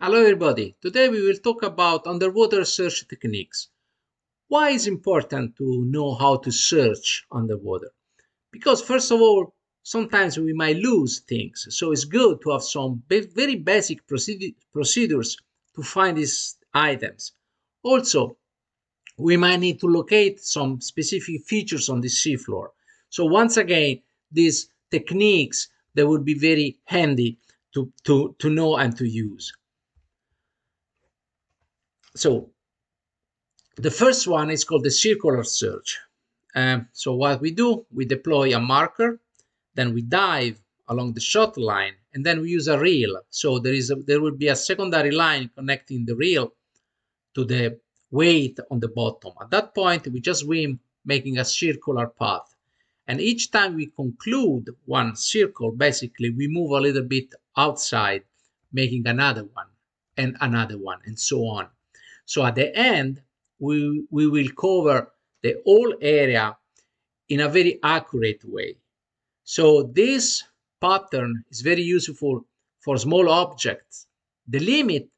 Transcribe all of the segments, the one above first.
Hello everybody, today we will talk about underwater search techniques. Why is it important to know how to search underwater? Because first of all, sometimes we might lose things, so it's good to have some very basic procedures to find these items. Also, we might need to locate some specific features on the seafloor. So once again, these techniques they would be very handy to know and to use. So the first one is called the circular search. So what we do, we deploy a marker, then we dive along the shot line, and then we use a reel. So there will be a secondary line connecting the reel to the weight on the bottom. At that point, we just swim, making a circular path. And each time we conclude one circle, basically we move a little bit outside, making another one, and so on. So at the end, we will cover the whole area in a very accurate way. So this pattern is very useful for small objects. The limit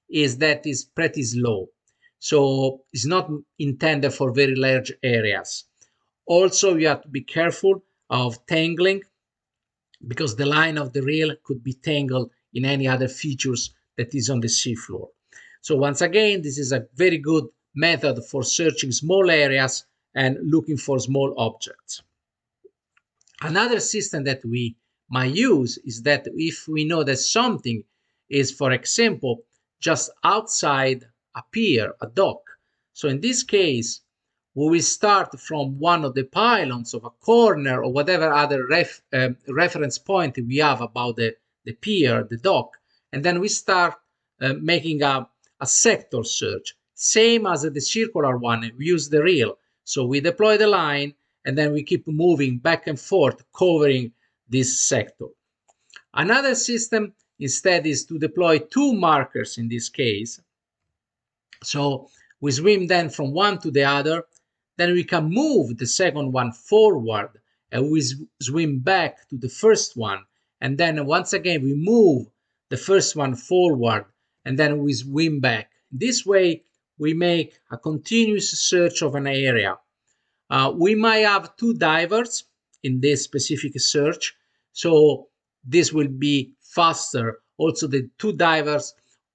is that it's pretty slow. So it's not intended for very large areas. Also, you have to be careful of tangling because the line of the reel could be tangled in any other features that is on the seafloor. So once again, this is a very good method for searching small areas and looking for small objects. Another system that we might use is that if we know that something is, for example, just outside a pier, a dock. So in this case, we will start from one of the pylons of a corner or whatever other reference point we have about the pier, the dock, and then we start making a sector search. Same as the circular one, we use the reel. So we deploy the line and then we keep moving back and forth, covering this sector. Another system instead is to deploy two markers in this case. So we swim then from one to the other, then we can move the second one forward and we swim back to the first one. And then once again, we move the first one forward and then we swim back. This way, we make a continuous search of an area. We might have two divers in this specific search, so this will be faster. Also, the two divers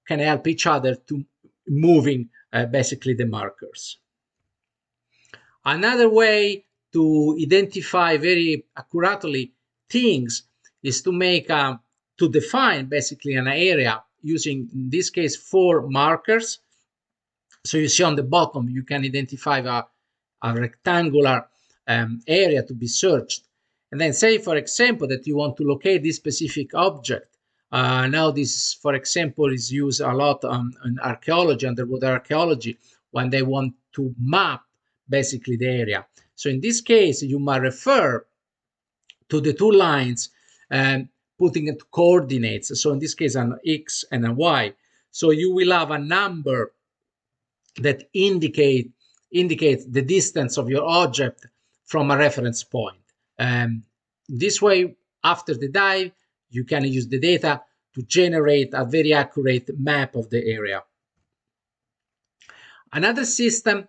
can help each other to moving basically the markers. Another way to identify very accurately things is to make to define basically an area using, in this case, 4 markers. So you see on the bottom, you can identify a rectangular area to be searched. And then say, for example, that you want to locate this specific object. Now this, for example, is used a lot in archaeology, underwater archaeology, when they want to map basically the area. So in this case, you might refer to the two lines and putting it coordinates. So in this case, an X and a Y. So you will have a number that indicates the distance of your object from a reference point. This way, after the dive, you can use the data to generate a very accurate map of the area. Another system,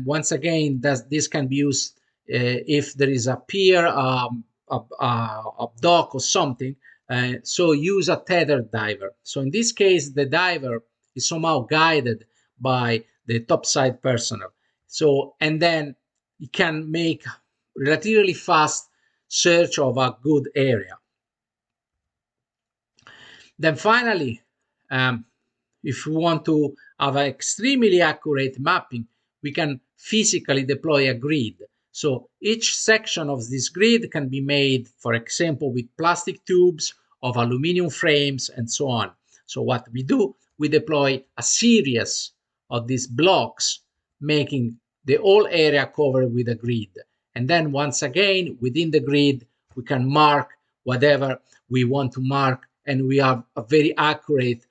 once again, this can be used if there is a pier, a dock or something. So use a tethered diver. So in this case, the diver is somehow guided by the topside personnel. So, and then you can make relatively fast search of a good area. Then finally, if we want to have an extremely accurate mapping, we can physically deploy a grid. So each section of this grid can be made, for example, with plastic tubes, of aluminum frames, and so on. So what we do, we deploy a series of these blocks, making the whole area covered with a grid. And then once again, within the grid, we can mark whatever we want to mark, and we have a very accurate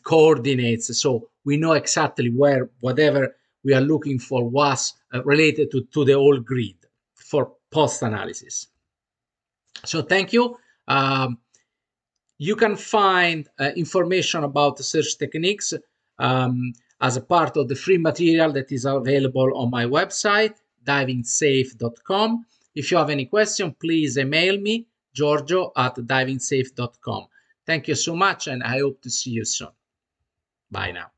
coordinates. So we know exactly where whatever we are looking for was related to the whole grid for post-analysis. So thank you. You can find information about the search techniques as a part of the free material that is available on my website, divingsafe.com. If you have any question, please email me, giorgio@divingsafe.com. Thank you so much, and I hope to see you soon. Bye now.